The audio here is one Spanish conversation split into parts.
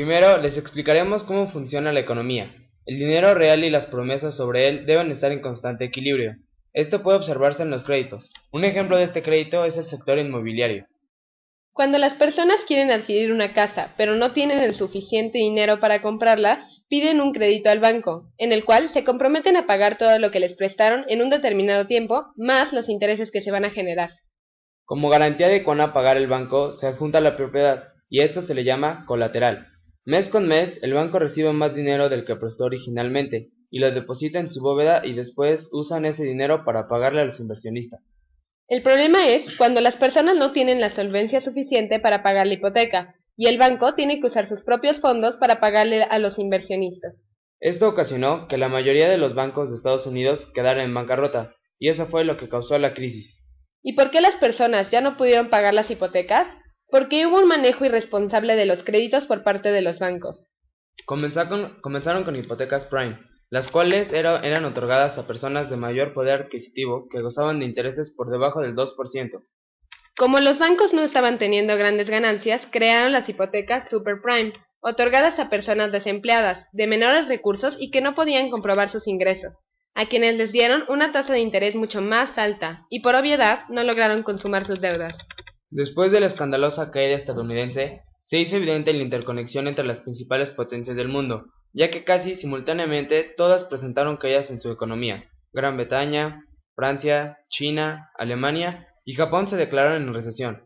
Primero, les explicaremos cómo funciona la economía. El dinero real y las promesas sobre él deben estar en constante equilibrio. Esto puede observarse en los créditos. Un ejemplo de este crédito es el sector inmobiliario. Cuando las personas quieren adquirir una casa, pero no tienen el suficiente dinero para comprarla, piden un crédito al banco, en el cual se comprometen a pagar todo lo que les prestaron en un determinado tiempo, más los intereses que se van a generar. Como garantía de cuándo pagar el banco, se adjunta la propiedad, y esto se le llama colateral. Mes con mes, el banco recibe más dinero del que prestó originalmente, y lo deposita en su bóveda y después usan ese dinero para pagarle a los inversionistas. El problema es cuando las personas no tienen la solvencia suficiente para pagar la hipoteca, y el banco tiene que usar sus propios fondos para pagarle a los inversionistas. Esto ocasionó que la mayoría de los bancos de Estados Unidos quedaran en bancarrota, y eso fue lo que causó la crisis. ¿Y por qué las personas ya no pudieron pagar las hipotecas? Porque hubo un manejo irresponsable de los créditos por parte de los bancos. Comenzaron con hipotecas prime, las cuales eran otorgadas a personas de mayor poder adquisitivo que gozaban de intereses por debajo del 2%. Como los bancos no estaban teniendo grandes ganancias, crearon las hipotecas superprime, otorgadas a personas desempleadas, de menores recursos y que no podían comprobar sus ingresos, a quienes les dieron una tasa de interés mucho más alta, y por obviedad no lograron consumar sus deudas. Después de la escandalosa caída estadounidense, se hizo evidente la interconexión entre las principales potencias del mundo, ya que casi simultáneamente todas presentaron caídas en su economía. Gran Bretaña, Francia, China, Alemania y Japón se declararon en recesión.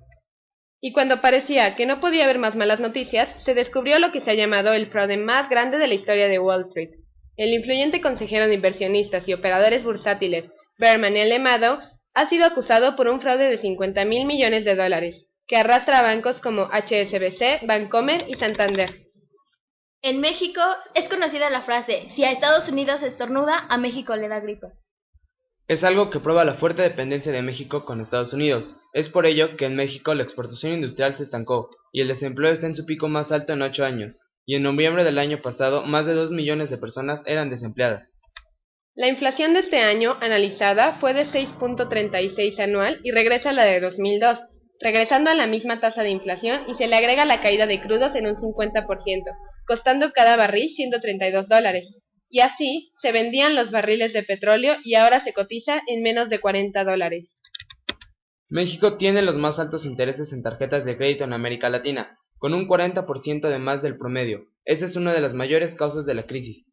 Y cuando parecía que no podía haber más malas noticias, se descubrió lo que se ha llamado el fraude más grande de la historia de Wall Street. El influyente consejero de inversionistas y operadores bursátiles, Bear-Manel Madoff, ha sido acusado por un fraude de 50.000 millones de dólares, que arrastra a bancos como HSBC, Bancomer y Santander. En México es conocida la frase, si a Estados Unidos estornuda, a México le da gripe. Es algo que prueba la fuerte dependencia de México con Estados Unidos. Es por ello que en México la exportación industrial se estancó y el desempleo está en su pico más alto en 8 años, y en noviembre del año pasado más de 2 millones de personas eran desempleadas. La inflación de este año analizada fue de 6.36 anual y regresa a la de 2002, regresando a la misma tasa de inflación y se le agrega la caída de crudos en un 50%, costando cada barril $132. Y así se vendían los barriles de petróleo y ahora se cotiza en menos de $40. México tiene los más altos intereses en tarjetas de crédito en América Latina, con un 40% de más del promedio. Esa es una de las mayores causas de la crisis.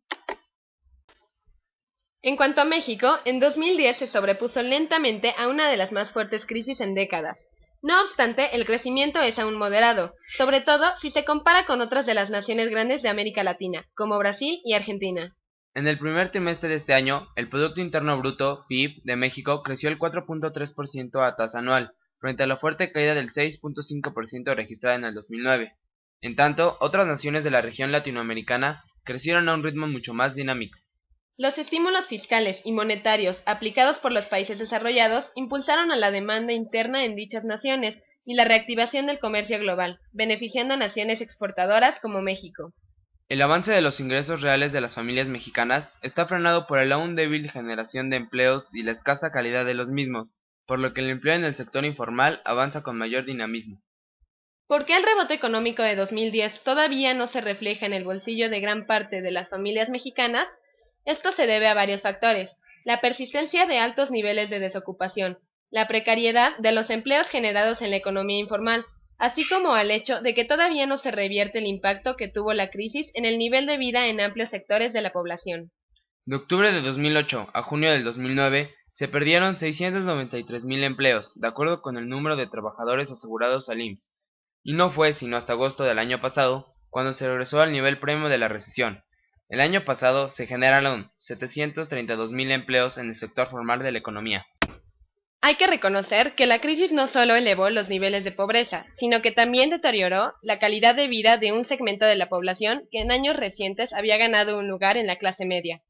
En cuanto a México, en 2010 se sobrepuso lentamente a una de las más fuertes crisis en décadas. No obstante, el crecimiento es aún moderado, sobre todo si se compara con otras de las naciones grandes de América Latina, como Brasil y Argentina. En el primer trimestre de este año, el Producto Interno Bruto, PIB, de México creció el 4.3% a tasa anual, frente a la fuerte caída del 6.5% registrada en el 2009. En tanto, otras naciones de la región latinoamericana crecieron a un ritmo mucho más dinámico. Los estímulos fiscales y monetarios aplicados por los países desarrollados impulsaron a la demanda interna en dichas naciones y la reactivación del comercio global, beneficiando a naciones exportadoras como México. El avance de los ingresos reales de las familias mexicanas está frenado por el aún débil generación de empleos y la escasa calidad de los mismos, por lo que el empleo en el sector informal avanza con mayor dinamismo. ¿Por qué el rebote económico de 2010 todavía no se refleja en el bolsillo de gran parte de las familias mexicanas? Esto se debe a varios factores: la persistencia de altos niveles de desocupación, la precariedad de los empleos generados en la economía informal, así como al hecho de que todavía no se revierte el impacto que tuvo la crisis en el nivel de vida en amplios sectores de la población. De octubre de 2008 a junio del 2009, se perdieron 693.000 empleos, de acuerdo con el número de trabajadores asegurados al IMSS, y no fue sino hasta agosto del año pasado cuando se regresó al nivel previo de la recesión. El año pasado se generaron 732.000 empleos en el sector formal de la economía. Hay que reconocer que la crisis no solo elevó los niveles de pobreza, sino que también deterioró la calidad de vida de un segmento de la población que en años recientes había ganado un lugar en la clase media.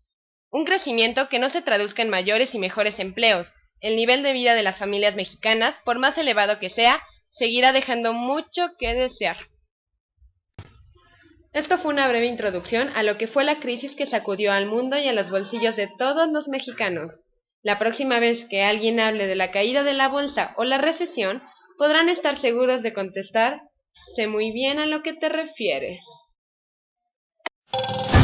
Un crecimiento que no se traduzca en mayores y mejores empleos. El nivel de vida de las familias mexicanas, por más elevado que sea, seguirá dejando mucho que desear. Esto fue una breve introducción a lo que fue la crisis que sacudió al mundo y a los bolsillos de todos los mexicanos. La próxima vez que alguien hable de la caída de la bolsa o la recesión, podrán estar seguros de contestar: sé muy bien a lo que te refieres. Bye.